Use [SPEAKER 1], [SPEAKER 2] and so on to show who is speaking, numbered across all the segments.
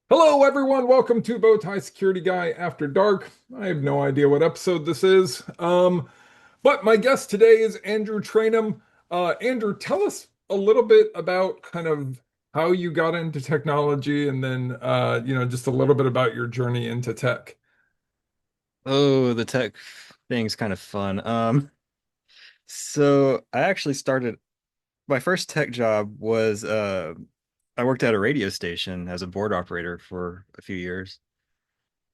[SPEAKER 1] Hello, everyone. Welcome to BowTieSecurityGuy After Dark. I have no idea what episode this is. But my guest today is Andrew Trainum. Andrew, tell us a little bit about kind of how you got into technology and then, just a little bit about your journey into tech.
[SPEAKER 2] Oh, the tech thing's kind of fun. So I actually started my first tech job was I worked at a radio station as a board operator for a few years.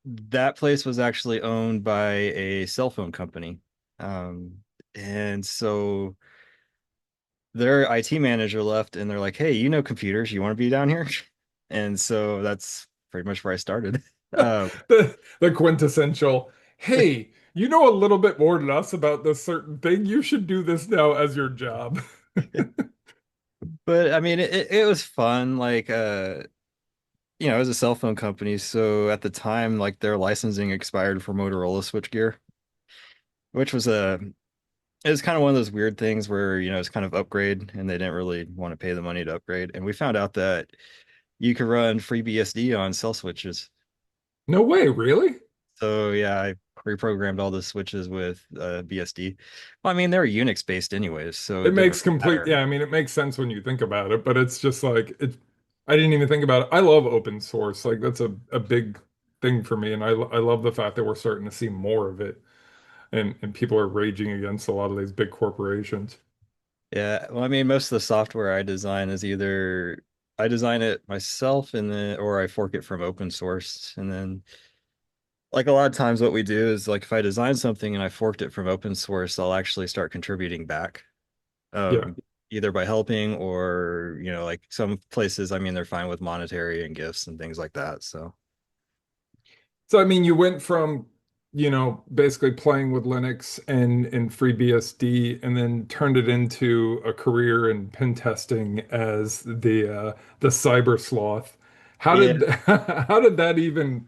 [SPEAKER 2] That place was actually owned by a cell phone company. Um, and so their IT manager left and they're like, "Hey, you know computers, you want to be down here?" And so that's pretty much where I started.
[SPEAKER 1] The quintessential, hey, you know a little bit more than us about this certain thing. You should do this now as your job.
[SPEAKER 2] But I mean, it was fun. It was a cell phone company, so at the time, like their licensing expired for Motorola switchgear, which was it was kind of one of those weird things where, it's kind of upgrade and they didn't really want to pay the money to upgrade. And we found out that you could run free BSD on cell switches.
[SPEAKER 1] No way, really?
[SPEAKER 2] So yeah, I reprogrammed all the switches with BSD. Well, I mean, they were Unix based anyways, so
[SPEAKER 1] It
[SPEAKER 2] it didn't
[SPEAKER 1] makes
[SPEAKER 2] really
[SPEAKER 1] complete,
[SPEAKER 2] matter.
[SPEAKER 1] yeah, I mean, it makes sense when you think about it, but it's just like I didn't even think about it. I love open source. Like that's a big thing for me, and I love the fact that we're starting to see more of it, and people are raging against a lot of these big corporations.
[SPEAKER 2] Yeah, well, I mean, most of the software I design is either I design it myself and then or I fork it from open source. And then like a lot of times what we do is like if I design something and I forked it from open source, I'll actually start contributing back.
[SPEAKER 1] Yeah.
[SPEAKER 2] Either by helping or, like some places, I mean, they're fine with monetary and gifts and things like that. So
[SPEAKER 1] So I mean, you went from, basically playing with Linux and FreeBSD, and then turned it into a career in pen testing as the CyberSloth. How
[SPEAKER 2] yeah,
[SPEAKER 1] did how did that even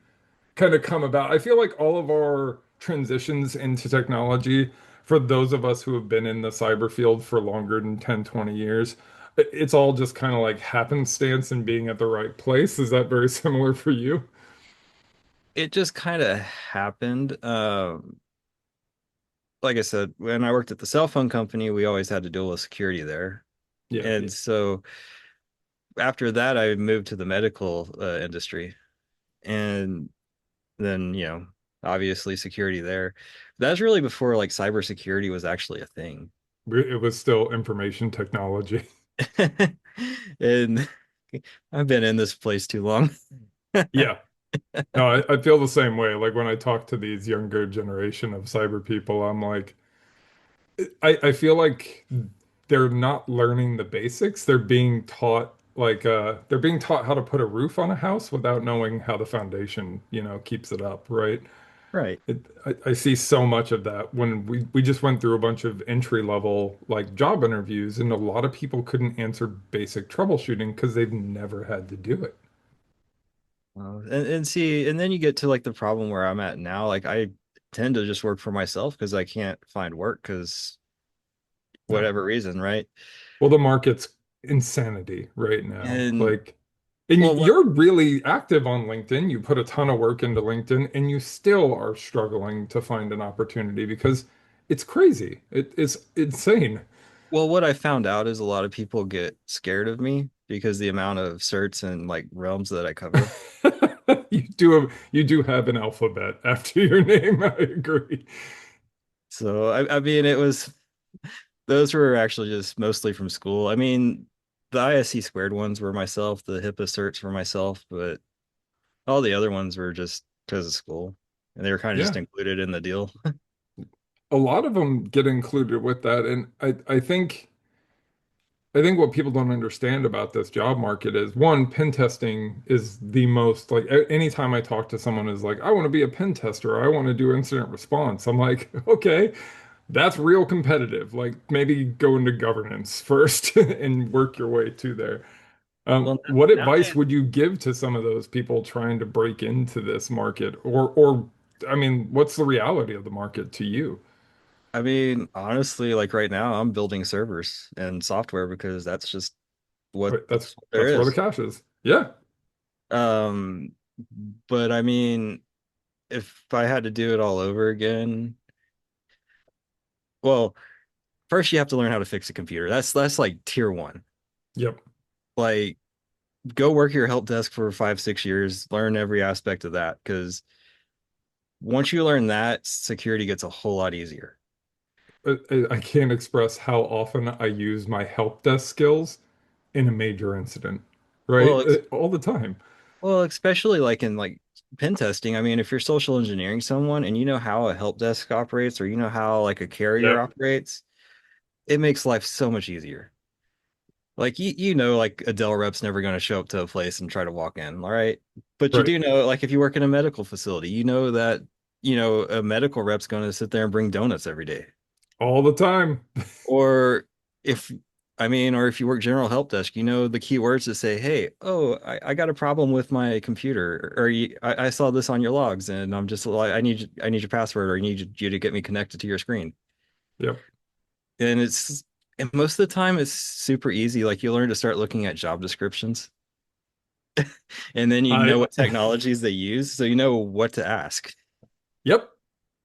[SPEAKER 1] kind of come about? I feel like all of our transitions into technology, for those of us who have been in the cyber field for longer than 10, 20 years, it's all just kind of like happenstance and being at the right place. Is that very similar for you?
[SPEAKER 2] it just kind of happened. Like I said, when I worked at the cell phone company, we always had to deal with security there.
[SPEAKER 1] Yeah.
[SPEAKER 2] And so after that, I moved to the medical industry, and then obviously security there. That's really before like cybersecurity was actually a thing.
[SPEAKER 1] It was still information technology.
[SPEAKER 2] And I've been in this place too long.
[SPEAKER 1] Yeah. No, I feel the same way. Like when I talk to these younger generation of cyber people, I'm like, I feel like they're not learning the basics. They're being taught how to put a roof on a house without knowing how the foundation, keeps it up, right?
[SPEAKER 2] Right.
[SPEAKER 1] I see so much of that when we just went through a bunch of entry level like job interviews, and a lot of people couldn't answer basic troubleshooting because they've never had to do it.
[SPEAKER 2] And see, and then you get to like the problem where I'm at now. Like I tend to just work for myself because I can't find work because
[SPEAKER 1] No.
[SPEAKER 2] whatever reason, right?
[SPEAKER 1] Well, the market's insanity right now.
[SPEAKER 2] And
[SPEAKER 1] Like, and
[SPEAKER 2] well,
[SPEAKER 1] you're really active on LinkedIn. You put a ton of work into LinkedIn, and you still are struggling to find an opportunity because it's crazy. It's insane.
[SPEAKER 2] what I found out is a lot of people get scared of me because the amount of certs and like realms that I cover.
[SPEAKER 1] You do have an alphabet after your name. I agree.
[SPEAKER 2] So I mean, it was those were actually just mostly from school. I mean, the ISC squared ones were myself, the HIPAA certs were myself, but all the other ones were just because of school, and they were kind of just
[SPEAKER 1] Yeah.
[SPEAKER 2] included in the deal.
[SPEAKER 1] A lot of them get included with that, and I think what people don't understand about this job market is one, pen testing is the most like anytime I talk to someone who's like, I want to be a pen tester, I want to do incident response. I'm like, okay, that's real competitive. Like maybe go into governance first and work your way to there.
[SPEAKER 2] Well,
[SPEAKER 1] What advice
[SPEAKER 2] nowadays,
[SPEAKER 1] would you give to some of those people trying to break into this market? Or I mean, what's the reality of the market to you?
[SPEAKER 2] I mean, honestly, like right now, I'm building servers and software because that's just what
[SPEAKER 1] Right, That's
[SPEAKER 2] there
[SPEAKER 1] that's where the
[SPEAKER 2] is.
[SPEAKER 1] cash is. Yeah.
[SPEAKER 2] Um, but I mean, if I had to do it all over again, well, first you have to learn how to fix a computer. That's like tier one.
[SPEAKER 1] Yep.
[SPEAKER 2] Like go work your help desk for 5, 6 years, learn every aspect of that. Because once you learn that, security gets a whole lot easier.
[SPEAKER 1] I can't express how often I use my help desk skills in a major incident, right?
[SPEAKER 2] Well,
[SPEAKER 1] All the time.
[SPEAKER 2] especially like in like pen testing. I mean, if you're social engineering someone and you know how a help desk operates or you know how like a carrier
[SPEAKER 1] Yep.
[SPEAKER 2] operates, it makes life so much easier. Like you know, like a Dell rep's never going to show up to a place and try to walk in, all right? But you
[SPEAKER 1] Right.
[SPEAKER 2] do know, like if you work in a medical facility, you know that a medical rep's going to sit there and bring donuts every day.
[SPEAKER 1] All the time.
[SPEAKER 2] Or if or if you work general help desk, you know the keywords to say, hey, oh, I got a problem with my computer, or I saw this on your logs, and I'm just like, I need your password, or I need you to get me connected to your screen.
[SPEAKER 1] Yep.
[SPEAKER 2] And and most of the time it's super easy. Like you learn to start looking at job descriptions, and then you know
[SPEAKER 1] I
[SPEAKER 2] what technologies they use, so you know what to ask.
[SPEAKER 1] Yep.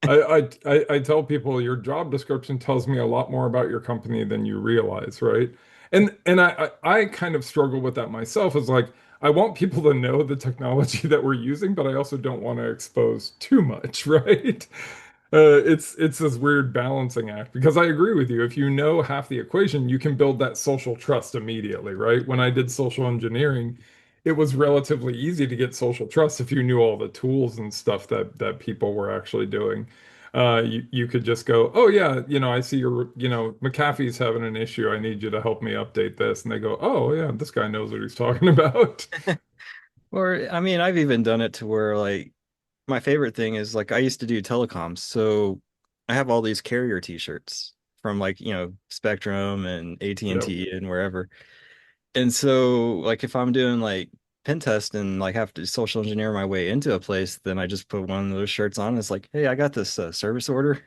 [SPEAKER 1] I tell people your job description tells me a lot more about your company than you realize, right? And I kind of struggle with that myself. Is like I want people to know the technology that we're using, but I also don't want to expose too much, right? It's this weird balancing act because I agree with you. If you know half the equation, you can build that social trust immediately, right? When I did social engineering, it was relatively easy to get social trust if you knew all the tools and stuff that people were actually doing. You could just go, oh yeah, I see McAfee's having an issue. I need you to help me update this, and they go, oh yeah, this guy knows what he's talking about.
[SPEAKER 2] Or I've even done it to where like my favorite thing is like I used to do telecoms, so I have all these carrier t-shirts from like, Spectrum and AT&T and
[SPEAKER 1] Yep.
[SPEAKER 2] T and wherever. And so like if I'm doing like pen test and like have to social engineer my way into a place, then I just put one of those shirts on. It's like, hey, I got this service order.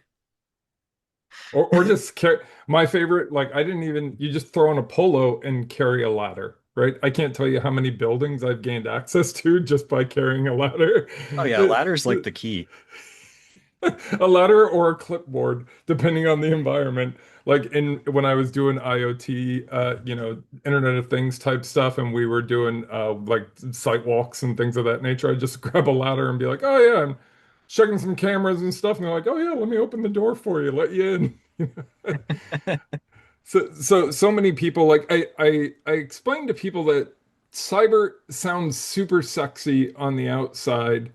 [SPEAKER 1] Or just carry my favorite, like I didn't even you just throw on a polo and carry a ladder, right? I can't tell you how many buildings I've gained access to just by carrying a ladder.
[SPEAKER 2] Oh yeah, ladder's like the key.
[SPEAKER 1] A ladder or a clipboard, depending on the environment. Like in when I was doing IoT, Internet of Things type stuff, and we were doing like site walks and things of that nature, I'd just grab a ladder and be like, "Oh yeah, I'm checking some cameras and stuff." And they're like, "Oh yeah, let me open the door for you, let you in." So many people like I explain to people that cyber sounds super sexy on the outside,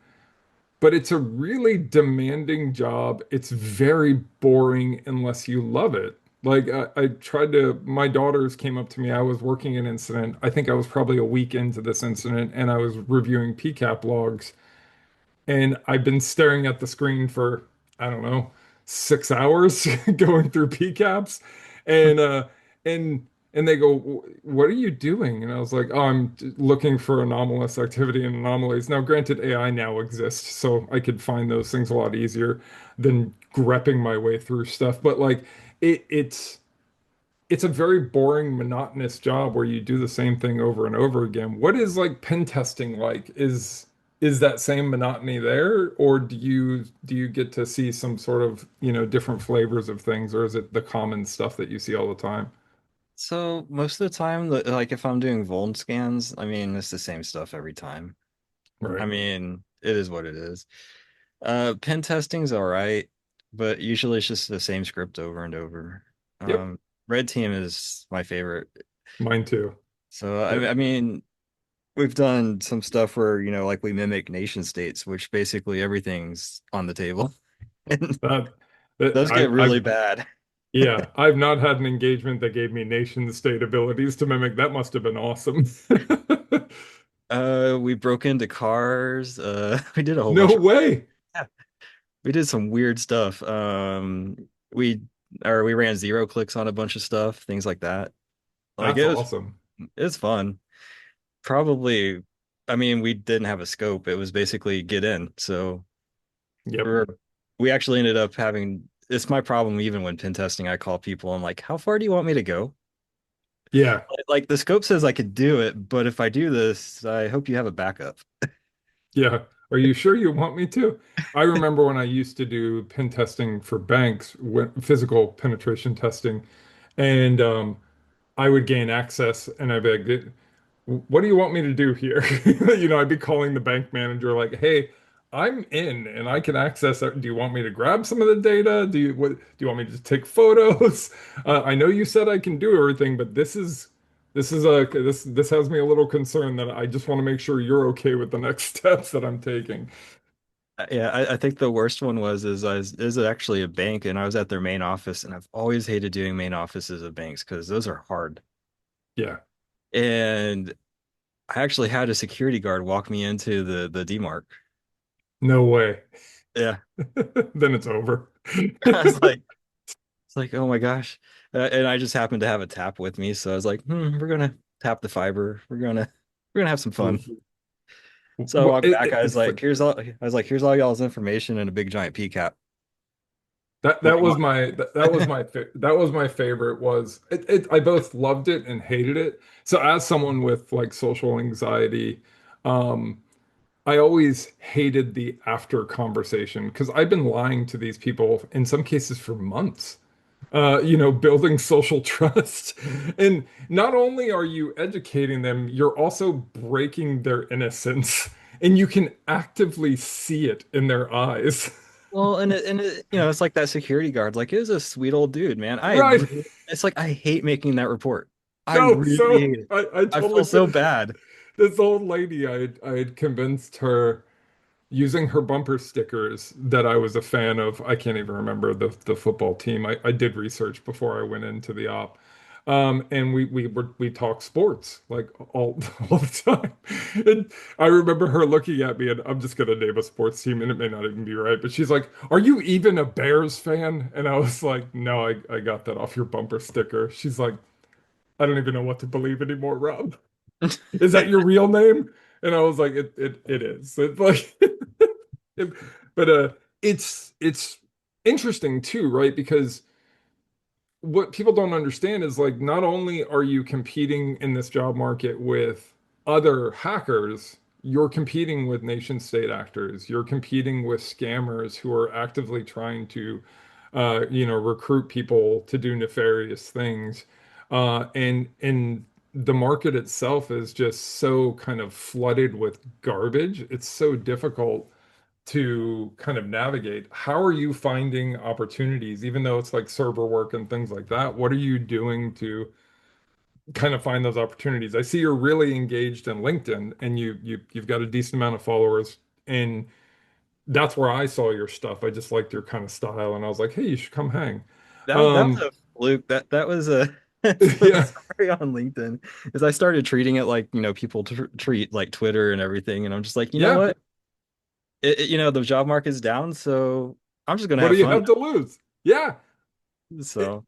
[SPEAKER 1] but it's a really demanding job. It's very boring unless you love it. Like I tried to, my daughters came up to me. I was working an incident. I think I was probably a week into this incident, and I was reviewing PCAP logs, and I've been staring at the screen for, I don't know, 6 hours going through PCAPs. And and they go, "What are you doing?" And I was like, "Oh, I'm looking for anomalous activity and anomalies." Now, granted, AI now exists, so I could find those things a lot easier than grepping my way through stuff. But like it's a very boring, monotonous job where you do the same thing over and over again. What is like pen testing like? Is that same monotony there, or do you get to see some sort of, different flavors of things, or is it the common stuff that you see all the time?
[SPEAKER 2] So most of the time, like if I'm doing vuln scans, it's the same stuff every time.
[SPEAKER 1] Right.
[SPEAKER 2] It is what it is. Pen testing's all right, but usually it's just the same script over and over.
[SPEAKER 1] Yep.
[SPEAKER 2] Red team is my favorite.
[SPEAKER 1] Mine too.
[SPEAKER 2] So
[SPEAKER 1] Yep.
[SPEAKER 2] we've done some stuff where, like we mimic nation states, which basically everything's on the table. And
[SPEAKER 1] That that
[SPEAKER 2] those get
[SPEAKER 1] I've
[SPEAKER 2] really bad.
[SPEAKER 1] yeah, I've not had an engagement that gave me nation state abilities to mimic. That must have been awesome.
[SPEAKER 2] We broke into cars. We did a whole
[SPEAKER 1] No
[SPEAKER 2] bunch of
[SPEAKER 1] way.
[SPEAKER 2] yeah, we did some weird stuff. We we ran zero clicks on a bunch of stuff, things like that. Like
[SPEAKER 1] That's awesome.
[SPEAKER 2] it's fun. Probably, we didn't have a scope. It was basically get in. So
[SPEAKER 1] Yep.
[SPEAKER 2] we're we actually ended up having it's my problem even when pen testing. I call people. I'm like, how far do you want me to go?
[SPEAKER 1] Yeah.
[SPEAKER 2] Like the scope says I could do it, but if I do this, I hope you have a backup.
[SPEAKER 1] Yeah. Are you sure you want me to? I remember when I used to do pen testing for banks, physical penetration testing, and I would gain access and I'd be like, what do you want me to do here? I'd be calling the bank manager like, hey, I'm in and I can access it. Do you want me to grab some of the data? Do you want me to just take photos? I know you said I can do everything, but this has me a little concerned that I just want to make sure you're okay with the next steps that I'm taking.
[SPEAKER 2] Yeah, I think the worst one is actually a bank, and I was at their main office, and I've always hated doing main offices of banks because those are hard.
[SPEAKER 1] Yeah,
[SPEAKER 2] And I actually had a security guard walk me into the DMARC.
[SPEAKER 1] no way.
[SPEAKER 2] Yeah,
[SPEAKER 1] Then it's over.
[SPEAKER 2] I was like, it's like, oh my gosh. And I just happened to have a tap with me, so I was like, we're gonna tap the fiber. We're gonna have some fun.
[SPEAKER 1] Oof.
[SPEAKER 2] So I walked back.
[SPEAKER 1] It's like
[SPEAKER 2] Here's all y'all's information and a big giant PCAP. What
[SPEAKER 1] that
[SPEAKER 2] do you
[SPEAKER 1] was that was my favorite was I both loved it and hated it. So as someone with like social anxiety, um I always hated the after conversation because I've been lying to these people in some cases for months. Building social trust. And not only are you educating them, you're also breaking their innocence, and you can actively see it in their eyes.
[SPEAKER 2] Well, it's like that security guard. Like, it was a sweet old dude, man.
[SPEAKER 1] Right.
[SPEAKER 2] It's like I hate making that report. I
[SPEAKER 1] No,
[SPEAKER 2] really
[SPEAKER 1] so
[SPEAKER 2] hate it.
[SPEAKER 1] I
[SPEAKER 2] I
[SPEAKER 1] totally
[SPEAKER 2] feel so
[SPEAKER 1] feel
[SPEAKER 2] bad.
[SPEAKER 1] this old lady, I had convinced her using her bumper stickers that I was a fan of. I can't even remember the football team. I did research before I went into the op. And we talk sports like all all the time. And I remember her looking at me, and I'm just gonna name a sports team, and it may not even be right, but she's like, "Are you even a Bears fan?" And I was like, "No, I got that off your bumper sticker." She's like, "I don't even know what to believe anymore, Rob. Is that your real name?" And I was like, it is. It's like it- but it's interesting too, right? Because what people don't understand is like not only are you competing in this job market with other hackers, you're competing with nation state actors. You're competing with scammers who are actively trying to recruit people to do nefarious things. And the market itself is just so kind of flooded with garbage. It's so difficult to kind of navigate. How are you finding opportunities, even though it's like server work and things like that? What are you doing to kind of find those opportunities? I see you're really engaged in LinkedIn and you've got a decent amount of followers, and that's where I saw your stuff. I just liked your kind of style and I was like, hey, you should come hang.
[SPEAKER 2] That was
[SPEAKER 1] Um
[SPEAKER 2] a fluke. That was a that's the
[SPEAKER 1] yeah,
[SPEAKER 2] story on LinkedIn. Is I started treating it like, people treat like Twitter and everything, and I'm just like, you know
[SPEAKER 1] yeah.
[SPEAKER 2] what? The job market's down, so I'm just gonna
[SPEAKER 1] What do
[SPEAKER 2] have
[SPEAKER 1] you
[SPEAKER 2] fun.
[SPEAKER 1] have to lose? Yeah. It,
[SPEAKER 2] So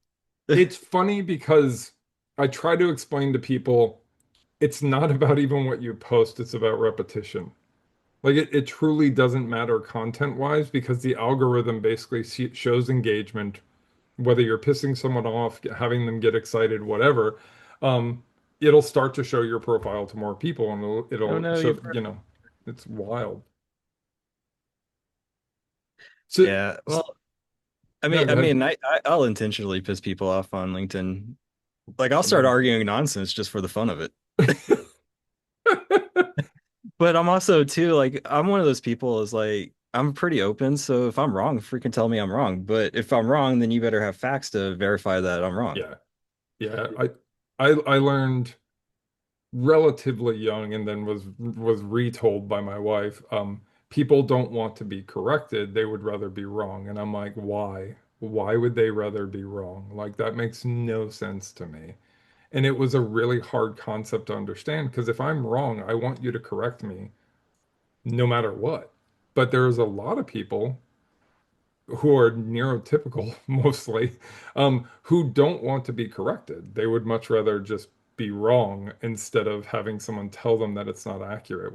[SPEAKER 1] it's funny because I try to explain to people it's not about even what you post, it's about repetition. Like it truly doesn't matter content wise because the algorithm basically shows engagement, whether you're pissing someone off, having them get excited, whatever. Um, it'll start to show your profile to more people, and
[SPEAKER 2] oh
[SPEAKER 1] it'll
[SPEAKER 2] no,
[SPEAKER 1] show,
[SPEAKER 2] you've
[SPEAKER 1] it's wild. So,
[SPEAKER 2] yeah. Well,
[SPEAKER 1] no, go
[SPEAKER 2] I
[SPEAKER 1] ahead.
[SPEAKER 2] mean, I'll intentionally piss people off on LinkedIn. Like, I'll
[SPEAKER 1] I
[SPEAKER 2] start
[SPEAKER 1] mean,
[SPEAKER 2] arguing nonsense just for the fun of it. But I'm also too like I'm one of those people is like I'm pretty open, so if I'm wrong, freaking tell me I'm wrong. But if I'm wrong, then you better have facts to verify that I'm wrong.
[SPEAKER 1] yeah, yeah. I learned relatively young and then was retold by my wife, people don't want to be corrected, they would rather be wrong. And I'm like, why would they rather be wrong? Like that makes no sense to me. And it was a really hard concept to understand because if I'm wrong, I want you to correct me no matter what. But there's a lot of people who are neurotypical mostly, who don't want to be corrected. They would much rather just be wrong instead of having someone tell them that it's not accurate,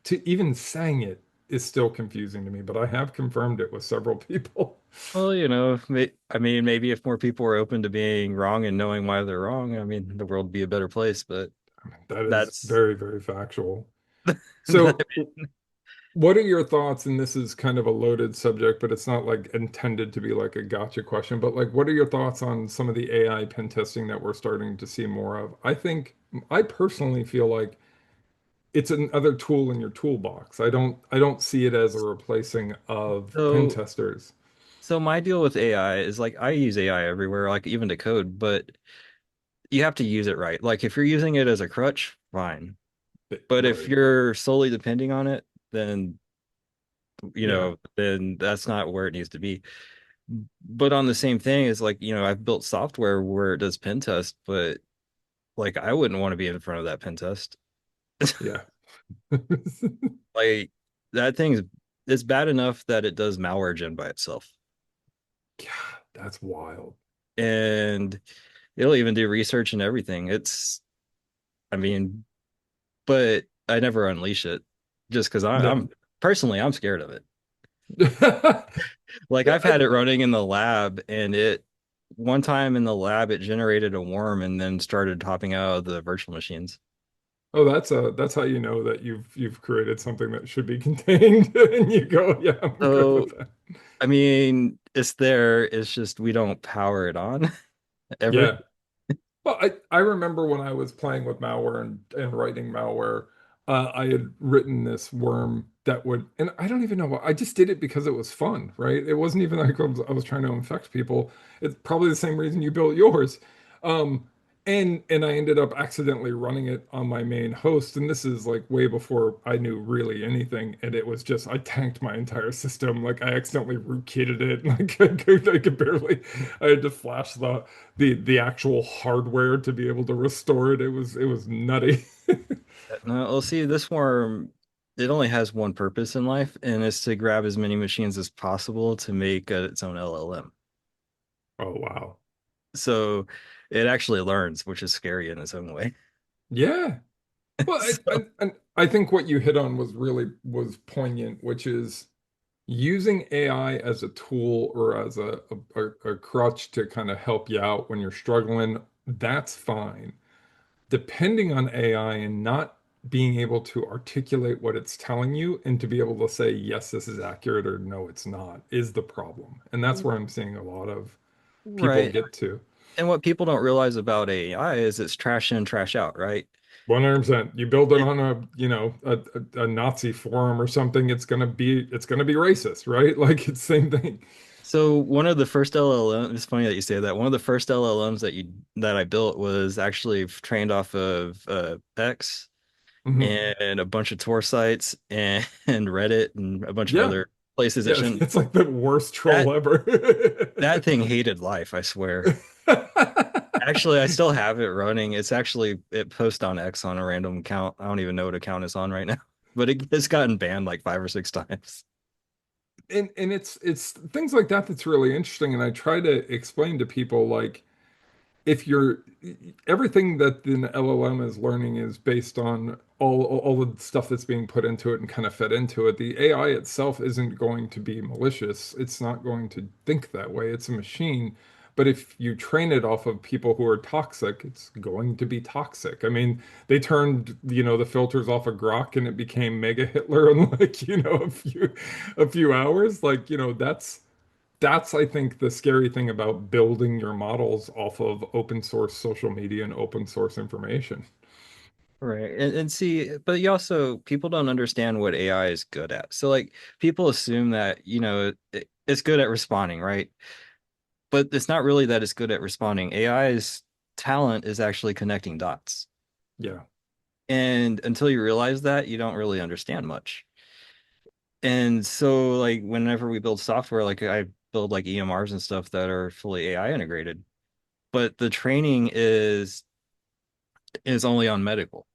[SPEAKER 1] to even saying it is still confusing to me, but I have confirmed it with several people.
[SPEAKER 2] Well, I mean, maybe if more people were open to being wrong and knowing why they're wrong, I mean, the world would be a better place. But
[SPEAKER 1] That is
[SPEAKER 2] that's
[SPEAKER 1] very, very factual.
[SPEAKER 2] that,
[SPEAKER 1] So, what are your thoughts? And this is kind of a loaded subject, but it's not like intended to be like a gotcha question. But like, what are your thoughts on some of the AI pen testing that we're starting to see more of? I personally feel like it's another tool in your toolbox. I don't see it as a replacing of pen
[SPEAKER 2] so.
[SPEAKER 1] testers.
[SPEAKER 2] So my deal with AI is like I use AI everywhere, like even to code, but you have to use it right. Like if you're using it as a crutch, fine. But if
[SPEAKER 1] Right.
[SPEAKER 2] you're solely depending on it, then
[SPEAKER 1] Yeah.
[SPEAKER 2] then that's not where it needs to be. But on the same thing, is like, I've built software where it does pen test, but like I wouldn't want to be in front of that pen test.
[SPEAKER 1] Yeah.
[SPEAKER 2] Like that thing's it's bad enough that it does malware gen by itself.
[SPEAKER 1] God, that's wild.
[SPEAKER 2] And it'll even do research and everything. I mean, but I never unleash it just because
[SPEAKER 1] Yeah.
[SPEAKER 2] I'm personally I'm scared of it. Like
[SPEAKER 1] Yeah,
[SPEAKER 2] I've had it running in the lab, and it one time in the lab it generated a worm and then started hopping out of the virtual machines.
[SPEAKER 1] oh, that's how you know that you've created something that should be contained, and you go, yeah, I'm good with
[SPEAKER 2] So
[SPEAKER 1] that.
[SPEAKER 2] I mean, it's there. It's just we don't power it on ever.
[SPEAKER 1] Yeah. Well, I remember when I was playing with malware and writing malware, I had written this worm that would, and I don't even know what, I just did it because it was fun, right? It wasn't even like I was trying to infect people. It's probably the same reason you built yours. Um, and I ended up accidentally running it on my main host, and this is like way before I knew really anything, and it was just I tanked my entire system. Like I accidentally rootkitted it, like I could barely. I had to flash the actual hardware to be able to restore it. It was nutty.
[SPEAKER 2] No, well, see, this worm it only has one purpose in life, and it's to grab as many machines as possible to make its own LLM.
[SPEAKER 1] Oh wow.
[SPEAKER 2] So it actually learns, which is scary in its own way.
[SPEAKER 1] Yeah. Well,
[SPEAKER 2] So,
[SPEAKER 1] I think what you hit on was poignant, which is using AI as a tool or as a crutch to kind of help you out when you're struggling. That's fine. Depending on AI and not being able to articulate what it's telling you and to be able to say, yes, this is accurate or no, it's not, is the problem. And that's where I'm seeing a lot of people
[SPEAKER 2] right.
[SPEAKER 1] get to.
[SPEAKER 2] And what people don't realize about AI is it's trash in, trash out, right?
[SPEAKER 1] 100%. You build it
[SPEAKER 2] It,
[SPEAKER 1] on a Nazi forum or something, it's gonna be racist, right? Like it's same thing.
[SPEAKER 2] so one of the first LLM, it's funny that you say that. One of the first LLMs that I built was actually trained off of X
[SPEAKER 1] Mhm.
[SPEAKER 2] and a bunch of Tor sites and, and Reddit and a bunch of
[SPEAKER 1] Yeah,
[SPEAKER 2] other places that
[SPEAKER 1] yeah,
[SPEAKER 2] shouldn't.
[SPEAKER 1] it's like the worst
[SPEAKER 2] That
[SPEAKER 1] troll ever.
[SPEAKER 2] that thing hated life, I swear. Actually, I still have it running. It posts on X on a random account. I don't even know what account it's on right now, but it's gotten banned like 5 or 6 times.
[SPEAKER 1] And it's things like that that's really interesting. And I try to explain to people like if you're everything that the LLM is learning is based on all the stuff that's being put into it and kind of fed into it. The AI itself isn't going to be malicious. It's not going to think that way. It's a machine. But if you train it off of people who are toxic, it's going to be toxic. I mean, they turned, the filters off of Grok and it became Mega Hitler in like, a few hours. Like, that's I think the scary thing about building your models off of open source social media and open source information.
[SPEAKER 2] Right. And see, but you also, people don't understand what AI is good at. So, like, people assume that, it's good at responding, right? But it's not really that it's good at responding. AI's talent is actually connecting dots.
[SPEAKER 1] Yeah,
[SPEAKER 2] And until you realize that, you don't really understand much. And so, like, whenever we build software, like, I build like EMRs and stuff that are fully AI integrated, but the training is only on medical.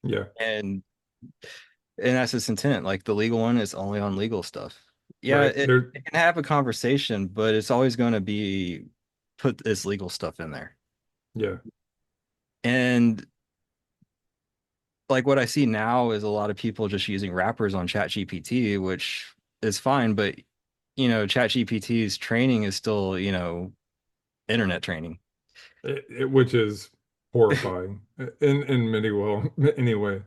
[SPEAKER 1] yeah,
[SPEAKER 2] And that's its intent. Like the legal one is only on legal stuff. Yeah,
[SPEAKER 1] right. There,
[SPEAKER 2] it can have a conversation, but it's always going to be put its legal stuff in there.
[SPEAKER 1] yeah,
[SPEAKER 2] And like what I see now is a lot of people just using wrappers on ChatGPT, which is fine, but ChatGPT's training is still, internet training.
[SPEAKER 1] Which is horrifying in many well anyway.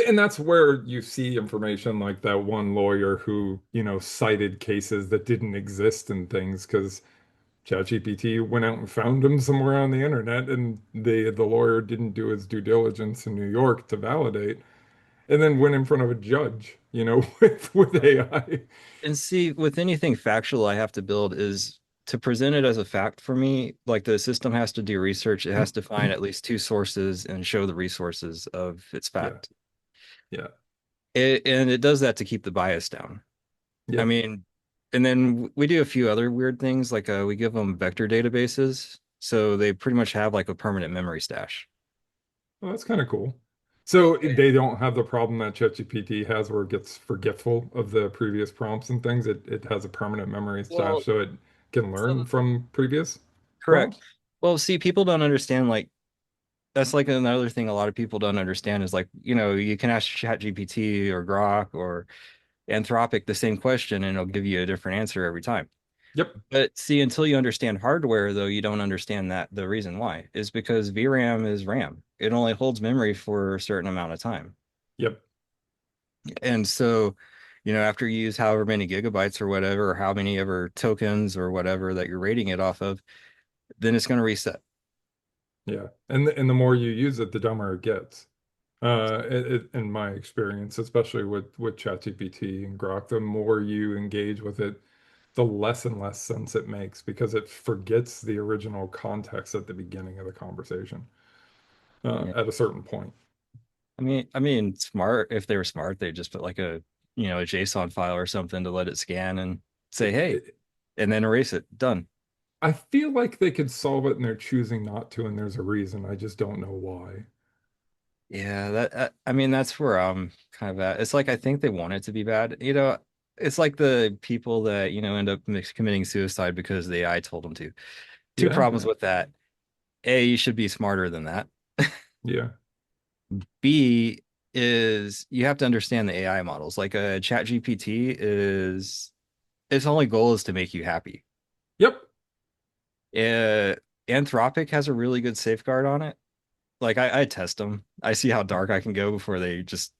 [SPEAKER 1] And that's where you see information like that one lawyer who, cited cases that didn't exist and things because ChatGPT went out and found them somewhere on the internet, and the lawyer didn't do his due diligence in New York to validate, and then went in front of a judge, with AI.
[SPEAKER 2] And see, with anything factual I have to build is to present it as a fact for me, like the system has to do research. It has to find at least two sources and show the resources of its
[SPEAKER 1] Yeah,
[SPEAKER 2] fact.
[SPEAKER 1] yeah,
[SPEAKER 2] And it does that to keep the bias down. I
[SPEAKER 1] yep.
[SPEAKER 2] mean, and then we do a few other weird things, like we give them vector databases. So they pretty much have like a permanent memory stash.
[SPEAKER 1] Well, that's kind of cool. So they don't have the problem that ChatGPT has where it gets forgetful of the previous prompts and things. It has a permanent memory stash
[SPEAKER 2] Well,
[SPEAKER 1] so it can learn
[SPEAKER 2] so
[SPEAKER 1] from previous
[SPEAKER 2] correct.
[SPEAKER 1] prompts.
[SPEAKER 2] Well, see, people don't understand like that's like another thing a lot of people don't understand is like, you can ask ChatGPT or Grok or Anthropic the same question and it'll give you a different answer every time.
[SPEAKER 1] Yep,
[SPEAKER 2] But see, until you understand hardware, though, you don't understand that the reason why is because VRAM is RAM. It only holds memory for a certain amount of time.
[SPEAKER 1] yep,
[SPEAKER 2] And so, after you use however many gigabytes or whatever, or how many ever tokens or whatever that you're rating it off of, then it's going to reset.
[SPEAKER 1] yeah. And the more you use it, the dumber it gets. In my experience, especially with ChatGPT and Grok, the more you engage with it, the less and less sense it makes because it forgets the original context at the beginning of the conversation,
[SPEAKER 2] Yeah.
[SPEAKER 1] at a certain point.
[SPEAKER 2] I mean, smart. If they were smart, they'd just put like a JSON file or something to let it scan and say,
[SPEAKER 1] It,
[SPEAKER 2] hey,
[SPEAKER 1] it,
[SPEAKER 2] and then erase it. Done.
[SPEAKER 1] I feel like they could solve it and they're choosing not to, and there's a reason. I just don't know why.
[SPEAKER 2] Yeah, I mean, that's where I'm kind of at. It's like I think they want it to be bad. It's like the people that, end up committing suicide because the AI told them to. Two
[SPEAKER 1] Yeah,
[SPEAKER 2] problems with that. A, you should be smarter than that.
[SPEAKER 1] yeah.
[SPEAKER 2] B is you have to understand the AI models. Like a chat GPT is its only goal is to make you happy.
[SPEAKER 1] Yep.
[SPEAKER 2] Uh, Anthropic has a really good safeguard on it. Like I test them. I see how dark I can go before they just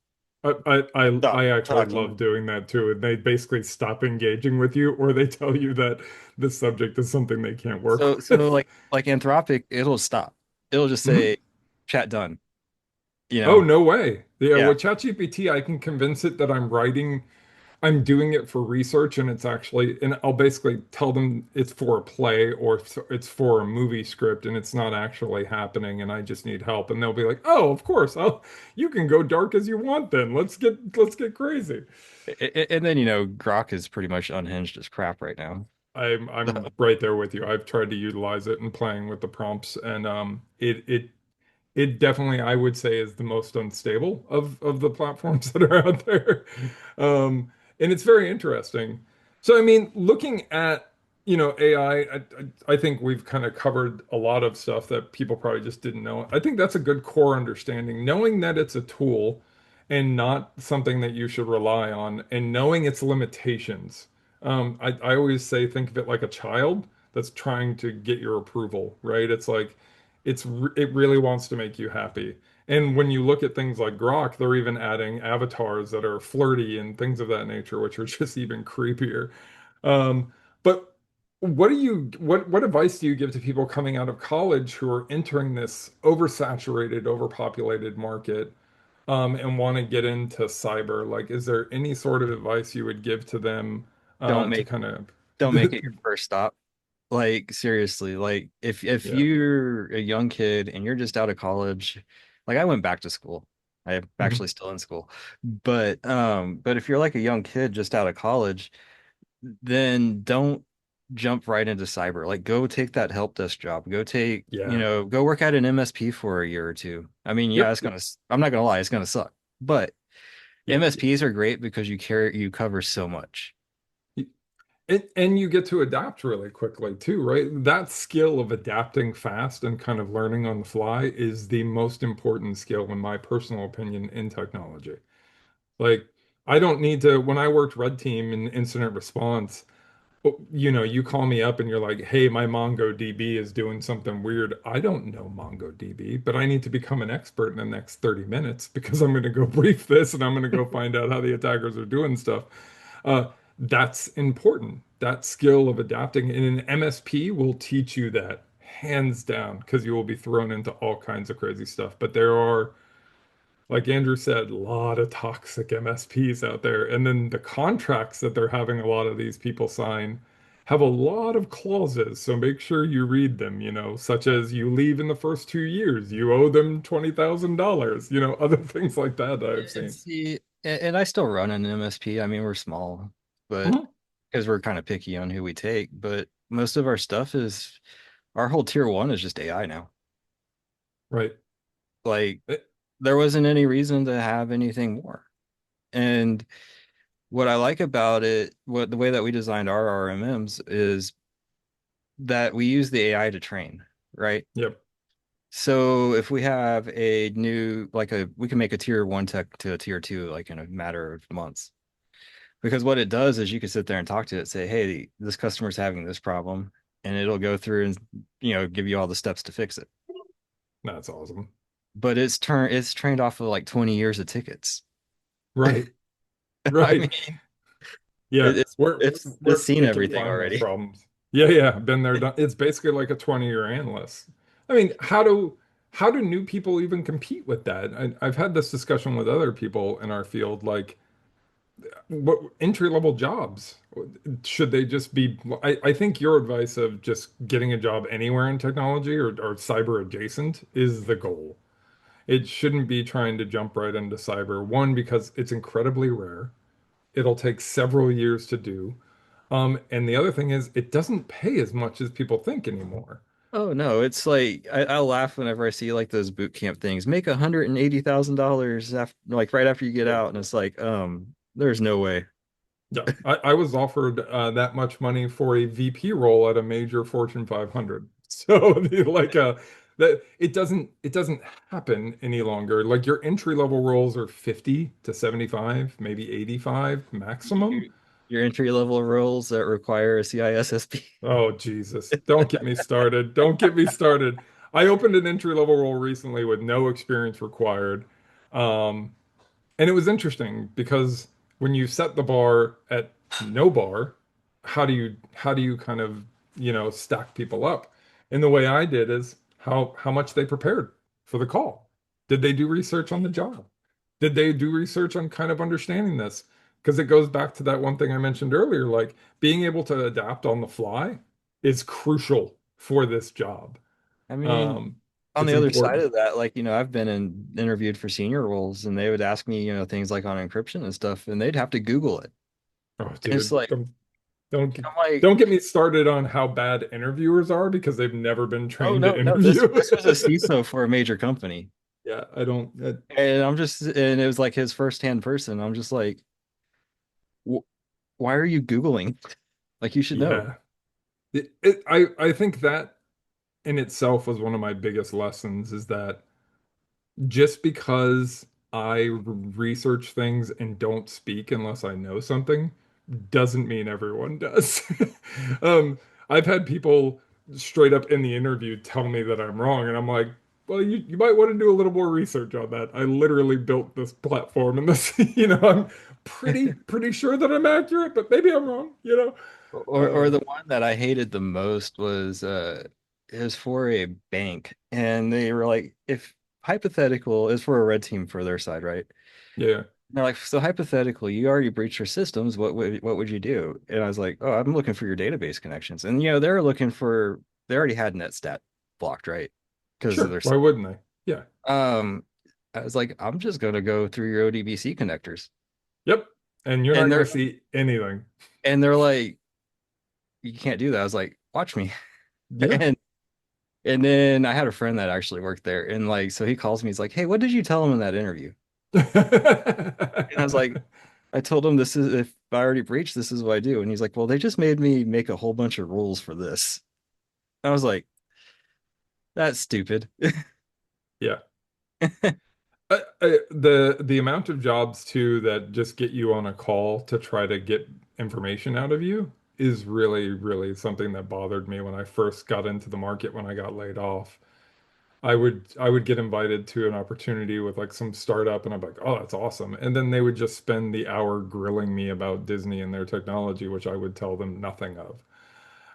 [SPEAKER 1] I
[SPEAKER 2] stop
[SPEAKER 1] actually
[SPEAKER 2] talking.
[SPEAKER 1] love doing that too. And they basically stop engaging with you, or they tell you that the subject is something they can't
[SPEAKER 2] So
[SPEAKER 1] work
[SPEAKER 2] so
[SPEAKER 1] with.
[SPEAKER 2] like Anthropic, it'll stop. It'll just
[SPEAKER 1] Mhm.
[SPEAKER 2] say chat done, you
[SPEAKER 1] Oh,
[SPEAKER 2] know.
[SPEAKER 1] no way. Yeah,
[SPEAKER 2] Yeah.
[SPEAKER 1] with ChatGPT, I can convince it that I'm doing it for research and and I'll basically tell them it's for a play or it's for a movie script and it's not actually happening and I just need help. And they'll be like, "Oh, of course. You can go dark as you want then. Let's get crazy."
[SPEAKER 2] And then Grok is pretty much unhinged as crap right now.
[SPEAKER 1] I'm right there with you. I've tried to utilize it and playing with the prompts and it definitely, I would say, is the most unstable of the platforms that are out there. And it's very interesting. So, I mean, looking at, I think we've kind of covered a lot of stuff that people probably just didn't know. I think that's a good core understanding, knowing that it's a tool and not something that you should rely on, and knowing its limitations. I always say, think of it like a child that's trying to get your approval, right? It's like, it really wants to make you happy. And when you look at things like Grok, they're even adding avatars that are flirty and things of that nature, which are just even creepier. But what advice do you give to people coming out of college who are entering this oversaturated, overpopulated market, and want to get into cyber? Like, is there any sort of advice you would give to them,
[SPEAKER 2] Don't
[SPEAKER 1] to
[SPEAKER 2] make
[SPEAKER 1] kind of,
[SPEAKER 2] don't make it your first stop. Like seriously, like if
[SPEAKER 1] yeah.
[SPEAKER 2] you're a young kid and you're just out of college, like I went back to school. I'm
[SPEAKER 1] Mhm.
[SPEAKER 2] actually still in school. But if you're like a young kid just out of college, then don't jump right into cyber. Like go take that help desk job.
[SPEAKER 1] Yeah.
[SPEAKER 2] Go work at an MSP for a year or two. I mean, yeah,
[SPEAKER 1] Yep.
[SPEAKER 2] I'm not gonna lie, it's gonna suck. But
[SPEAKER 1] Yeah.
[SPEAKER 2] MSPs are great because you cover so much.
[SPEAKER 1] And you get to adapt really quickly too, right? That skill of adapting fast and kind of learning on the fly is the most important skill, in my personal opinion, in technology. Like, I don't need to, when I worked red team in incident response, you call me up and you're like, hey, my MongoDB is doing something weird. I don't know MongoDB, but I need to become an expert in the next 30 minutes because I'm going to go brief this and I'm going to go find out how the attackers are doing stuff. Uh, that's important. That skill of adapting in an MSP will teach you that hands down because you will be thrown into all kinds of crazy stuff. But there are, like Andrew said, a lot of toxic MSPs out there. And then the contracts that they're having a lot of these people sign have a lot of clauses. So make sure you read them, such as you leave in the first 2 years, you owe them $20,000, other things like that I've
[SPEAKER 2] And
[SPEAKER 1] seen.
[SPEAKER 2] see, and I still run an MSP. I mean, we're small, but
[SPEAKER 1] Mhm.
[SPEAKER 2] because we're kind of picky on who we take, but most of our stuff is our whole tier one is just AI now.
[SPEAKER 1] Right.
[SPEAKER 2] Like
[SPEAKER 1] Eh,
[SPEAKER 2] there wasn't any reason to have anything more. And what I like about it, what the way that we designed our RMMs is that we use the AI to train, right?
[SPEAKER 1] Yep.
[SPEAKER 2] So if we have a new, we can make a tier one tech to a tier two, like in a matter of months. Because what it does is you can sit there and talk to it, say, hey, this customer's having this problem, and it'll go through and, give you all the steps to fix it.
[SPEAKER 1] That's awesome.
[SPEAKER 2] But it's trained off of like 20 years of tickets.
[SPEAKER 1] Right.
[SPEAKER 2] I
[SPEAKER 1] Right.
[SPEAKER 2] mean,
[SPEAKER 1] Yeah.
[SPEAKER 2] it's
[SPEAKER 1] We're
[SPEAKER 2] it's it's
[SPEAKER 1] we're
[SPEAKER 2] seen
[SPEAKER 1] it can
[SPEAKER 2] everything
[SPEAKER 1] find those
[SPEAKER 2] already.
[SPEAKER 1] problems. Yeah, yeah. Been there, done. It's basically like a 20-year analyst. I mean, how do new people even compete with that? I've had this discussion with other people in our field, like what entry-level jobs should they just be? I think your advice of just getting a job anywhere in technology or cyber adjacent is the goal. It shouldn't be trying to jump right into cyber. One, because it's incredibly rare. It'll take several years to do. And the other thing is, it doesn't pay as much as people think anymore.
[SPEAKER 2] Oh no, it's like I laugh whenever I see like those boot camp things. Make $180,000 after like right after you get
[SPEAKER 1] Yeah.
[SPEAKER 2] out, and it's like, there's no way.
[SPEAKER 1] Yeah. I was offered that much money for a VP role at a major Fortune 500. So that it doesn't happen any longer. Like your entry level roles are 50 to 75, maybe 85
[SPEAKER 2] Your,
[SPEAKER 1] maximum.
[SPEAKER 2] your entry level roles that require a CISSP.
[SPEAKER 1] Oh, Jesus. Don't get me started. Don't get me started. I opened an entry level role recently with no experience required. Um, and it was interesting because when you set the bar at no bar, how do you kind of, stack people up? And the way I did is how much they prepared for the call. Did they do research on the job? Did they do research on kind of understanding this? Because it goes back to that one thing I mentioned earlier, like being able to adapt on the fly is crucial for this job.
[SPEAKER 2] I mean,
[SPEAKER 1] Um,
[SPEAKER 2] on
[SPEAKER 1] it's
[SPEAKER 2] the other side
[SPEAKER 1] important.
[SPEAKER 2] of that, like, I've been interviewed for senior roles and they would ask me, things like on encryption and stuff, and they'd have to Google it.
[SPEAKER 1] Oh,
[SPEAKER 2] And it's
[SPEAKER 1] dude,
[SPEAKER 2] like,
[SPEAKER 1] don't get-
[SPEAKER 2] I'm like,
[SPEAKER 1] don't get me started on how bad interviewers are because they've never been
[SPEAKER 2] oh
[SPEAKER 1] trained to
[SPEAKER 2] no, no, this
[SPEAKER 1] interview.
[SPEAKER 2] this was a CISO for a major company.
[SPEAKER 1] Yeah, I don't.
[SPEAKER 2] And it was like his first-hand person. I'm just like, "Wh- why are you Googling? Like you should know.
[SPEAKER 1] Yeah, I think that in itself was one of my biggest lessons is that just because I research things and don't speak unless I know something doesn't mean everyone does. Um, I've had people straight up in the interview tell me that I'm wrong, and I'm like, well, you might want to do a little more research on that. I literally built this platform and this, I'm pretty sure that I'm accurate, but maybe I'm wrong.
[SPEAKER 2] Or the one that I hated the most was it was for a bank, and they were like, if hypothetical is for a red team for their side, right?
[SPEAKER 1] Yeah,
[SPEAKER 2] They're like, so hypothetically, you already breached your systems. What would you do? And I was like, oh, I'm looking for your database connections. And they already had NetStat blocked, right? Because of
[SPEAKER 1] sure.
[SPEAKER 2] their
[SPEAKER 1] Why wouldn't they? Yeah.
[SPEAKER 2] um I was like, I'm just gonna go through your ODBC connectors.
[SPEAKER 1] Yep. And you're not
[SPEAKER 2] And
[SPEAKER 1] going to
[SPEAKER 2] they're
[SPEAKER 1] see anything.
[SPEAKER 2] and they're like, you can't do that. I was like, watch me.
[SPEAKER 1] Yeah.
[SPEAKER 2] And and then I had a friend that actually worked there. And like, so he calls me, he's like, hey, what did you tell him in that interview? And I was like, I told him this is if I already breached, this is what I do. And he's like, well, they just made me make a whole bunch of rules for this. I was like, that's stupid.
[SPEAKER 1] Yeah. The amount of jobs too that just get you on a call to try to get information out of you is really, really something that bothered me when I first got into the market when I got laid off. I would get invited to an opportunity with like some startup and I'm like, oh, that's awesome. And then they would just spend the hour grilling me about Disney and their technology, which I would tell them nothing of.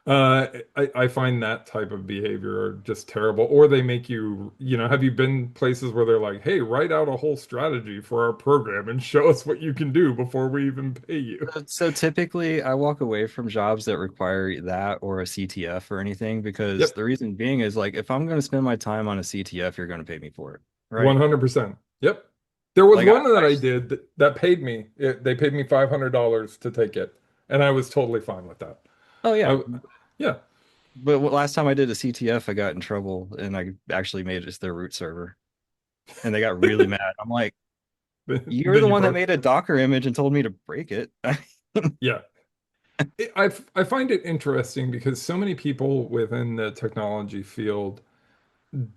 [SPEAKER 1] I find that type of behavior just terrible. Or they make you, have you been places where they're like, hey, write out a whole strategy for our program and show us what you can do before we even pay you?
[SPEAKER 2] So typically I walk away from jobs that require that or a CTF or anything because
[SPEAKER 1] Yep,
[SPEAKER 2] the reason being is like if I'm going to spend my time on a CTF, you're going to pay me for it, right?
[SPEAKER 1] 100%. Yep. There was
[SPEAKER 2] Like
[SPEAKER 1] one that
[SPEAKER 2] I
[SPEAKER 1] I did that paid me. They paid me $500 to take it, and I was totally fine with that.
[SPEAKER 2] oh yeah,
[SPEAKER 1] I, yeah,
[SPEAKER 2] but last time I did a CTF, I got in trouble and I actually made it their root server and they got really mad. I'm like, you're
[SPEAKER 1] then
[SPEAKER 2] the
[SPEAKER 1] you
[SPEAKER 2] one that
[SPEAKER 1] broke.
[SPEAKER 2] made a Docker image and told me to break it.
[SPEAKER 1] Yeah, I find it interesting because so many people within the technology field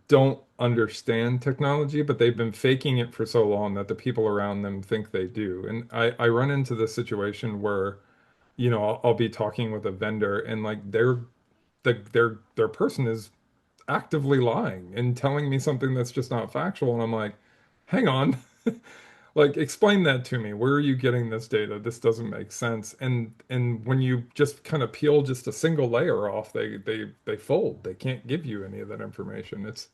[SPEAKER 1] don't understand technology, but they've been faking it for so long that the people around them think they do. And I run into this situation where, I'll be talking with a vendor and like their person is actively lying and telling me something that's just not factual. And I'm like, hang on, like explain that to me. Where are you getting this data? This doesn't make sense. And when you just kind of peel just a single layer off, they fold. They can't give you any of that information. It's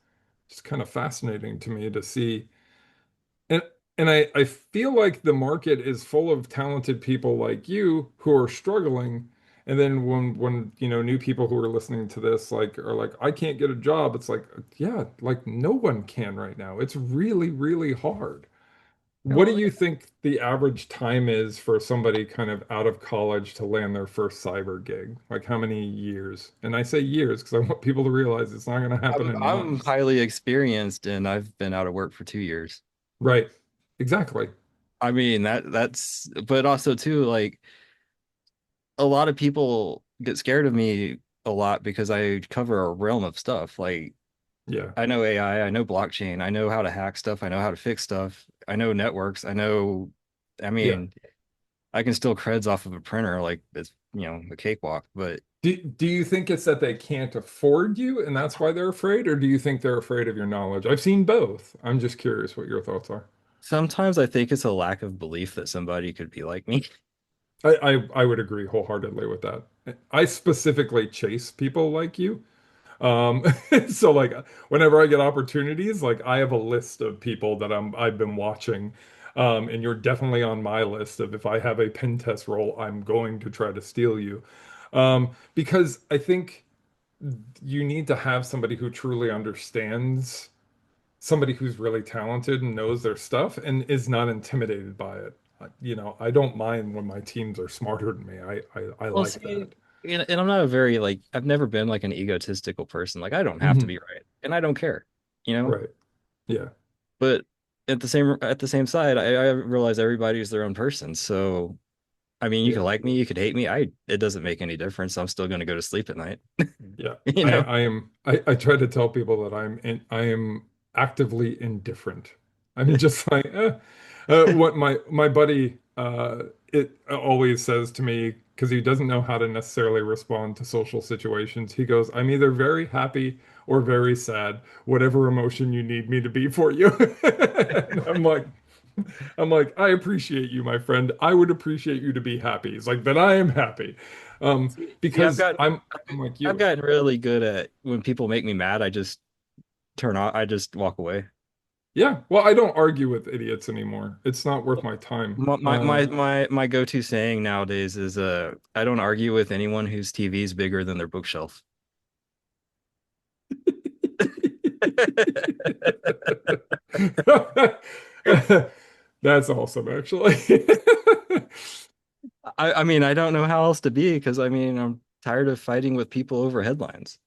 [SPEAKER 1] just kind of fascinating to me to see. And I feel like the market is full of talented people like you who are struggling. And then when new people who are listening to this like are like, I can't get a job, it's like, yeah, like no one can right now. It's really, really hard. What do
[SPEAKER 2] Well,
[SPEAKER 1] you think the average time is for somebody kind of out of college to land their first cyber gig? Like how many years? And I say years because I want people to realize it's not going to happen in
[SPEAKER 2] I'm
[SPEAKER 1] months.
[SPEAKER 2] highly experienced and I've been out of work for 2 years.
[SPEAKER 1] Right. Exactly.
[SPEAKER 2] I mean that's but also too like a lot of people get scared of me a lot because I cover a realm of stuff. Like
[SPEAKER 1] Yeah.
[SPEAKER 2] I know AI, I know blockchain, I know how to hack stuff, I know how to fix stuff, I know networks, I know I
[SPEAKER 1] Yeah.
[SPEAKER 2] mean I can still creds off of a printer like it's a cakewalk, but
[SPEAKER 1] Do you think it's that they can't afford you and that's why they're afraid, or do you think they're afraid of your knowledge? I've seen both. I'm just curious what your thoughts are.
[SPEAKER 2] sometimes I think it's a lack of belief that somebody could be like me.
[SPEAKER 1] I would agree wholeheartedly with that. I specifically chase people like you. Um, so like whenever I get opportunities, like I have a list of people that I've been watching. And you're definitely on my list of if I have a pen test role, I'm going to try to steal you. Because I think you need to have somebody who truly understands, somebody who's really talented and knows their stuff and is not intimidated by it. I don't mind when my teams are smarter than me. I
[SPEAKER 2] Well,
[SPEAKER 1] like
[SPEAKER 2] see,
[SPEAKER 1] that.
[SPEAKER 2] and I'm not a very like I've never been like an egotistical person. Like I don't have to
[SPEAKER 1] Hmm.
[SPEAKER 2] be right, and I don't care, you know.
[SPEAKER 1] Right. Yeah.
[SPEAKER 2] But at the same side, I realize everybody's their own person. So I mean, you could
[SPEAKER 1] Yeah.
[SPEAKER 2] like me, you could hate me. It doesn't make any difference. I'm still going to go to sleep at night,
[SPEAKER 1] Yeah,
[SPEAKER 2] you
[SPEAKER 1] I,
[SPEAKER 2] know.
[SPEAKER 1] I am. I try to tell people that I am actively indifferent. I'm just like, what my buddy it always says to me because he doesn't know how to necessarily respond to social situations. He goes, "I'm either very happy or very sad, whatever emotion you need me to be for you." And I'm like, I appreciate you, my friend. I would appreciate you to be happy. He's like, but I am happy,
[SPEAKER 2] See,
[SPEAKER 1] because I'm like
[SPEAKER 2] I've
[SPEAKER 1] you.
[SPEAKER 2] gotten really good at when people make me mad, I just turn off. I just walk away.
[SPEAKER 1] Yeah, well, I don't argue with idiots anymore. It's not worth my time.
[SPEAKER 2] My go-to saying nowadays is I don't argue with anyone whose TV is bigger than their bookshelf.
[SPEAKER 1] That's awesome, actually.
[SPEAKER 2] I mean, I don't know how else to be because I mean, I'm tired of fighting with people over headlines.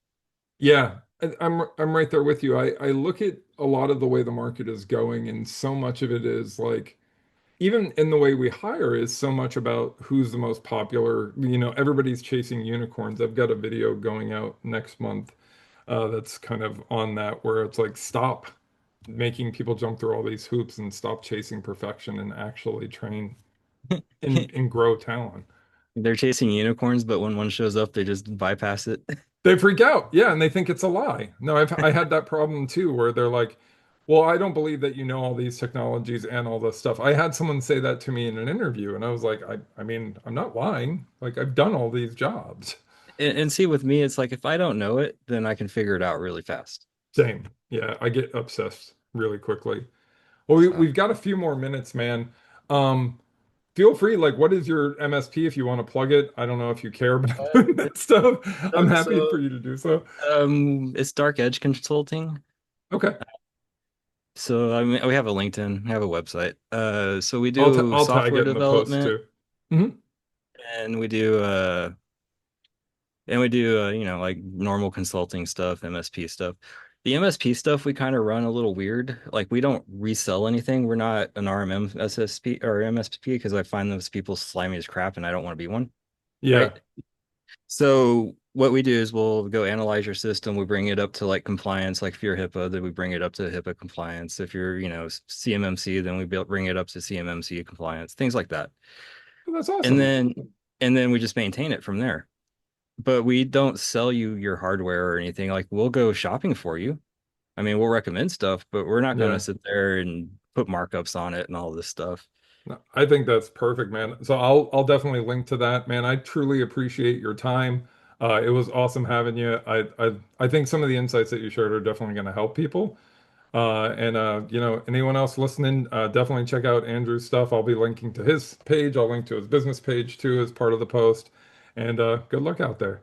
[SPEAKER 1] Yeah, I'm right there with you. I look at a lot of the way the market is going, and so much of it is like even in the way we hire is so much about who's the most popular. Everybody's chasing unicorns. I've got a video going out next month that's kind of on that, where it's like, stop making people jump through all these hoops and stop chasing perfection and actually train and grow talent.
[SPEAKER 2] They're chasing unicorns, but when one shows up, they just bypass it.
[SPEAKER 1] They freak out, yeah, and they think it's a lie. No, I had that problem too, where they're like, "Well, I don't believe that you know all these technologies and all this stuff." I had someone say that to me in an interview, and I was like, I mean, I'm not lying. Like, I've done all these jobs."
[SPEAKER 2] And see, with me, it's like if I don't know it, then I can figure it out really fast.
[SPEAKER 1] Same. Yeah, I get obsessed really quickly. Well,
[SPEAKER 2] So
[SPEAKER 1] we've got a few more minutes, man. Um, Feel free, like, what is your MSP if you want to plug it? I don't know if you care about doing that stuff. I'm happy for
[SPEAKER 2] so
[SPEAKER 1] you to do so.
[SPEAKER 2] it's Dark Edge Consulting.
[SPEAKER 1] Okay.
[SPEAKER 2] So I mean, we have a LinkedIn, we have a website. So we do
[SPEAKER 1] I'll tag
[SPEAKER 2] software
[SPEAKER 1] it in the post
[SPEAKER 2] development,
[SPEAKER 1] too. Hmm.
[SPEAKER 2] and we do like normal consulting stuff, MSP stuff. The MSP stuff we kind of run a little weird. Like we don't resell anything. We're not an RMM SSP or MSP because I find those people slimy as crap, and I don't want to be one.
[SPEAKER 1] Yeah.
[SPEAKER 2] Right. So what we do is we'll go analyze your system. We bring it up to like compliance. Like if you're HIPAA, then we bring it up to HIPAA compliance. If you're, CMMC, then bring it up to CMMC compliance, things like that.
[SPEAKER 1] Well, that's
[SPEAKER 2] And
[SPEAKER 1] awesome.
[SPEAKER 2] then and then we just maintain it from there. But we don't sell you your hardware or anything. Like we'll go shopping for you. I mean, we'll recommend stuff, but we're not going to
[SPEAKER 1] Yeah.
[SPEAKER 2] sit there and put markups on it and all this stuff.
[SPEAKER 1] No, I think that's perfect, man. So I'll definitely link to that, man. I truly appreciate your time. It was awesome having you. I think some of the insights that you shared are definitely going to help people. And anyone else listening, definitely check out Andrew's stuff. I'll be linking to his page. I'll link to his business page too as part of the post. And good luck out there.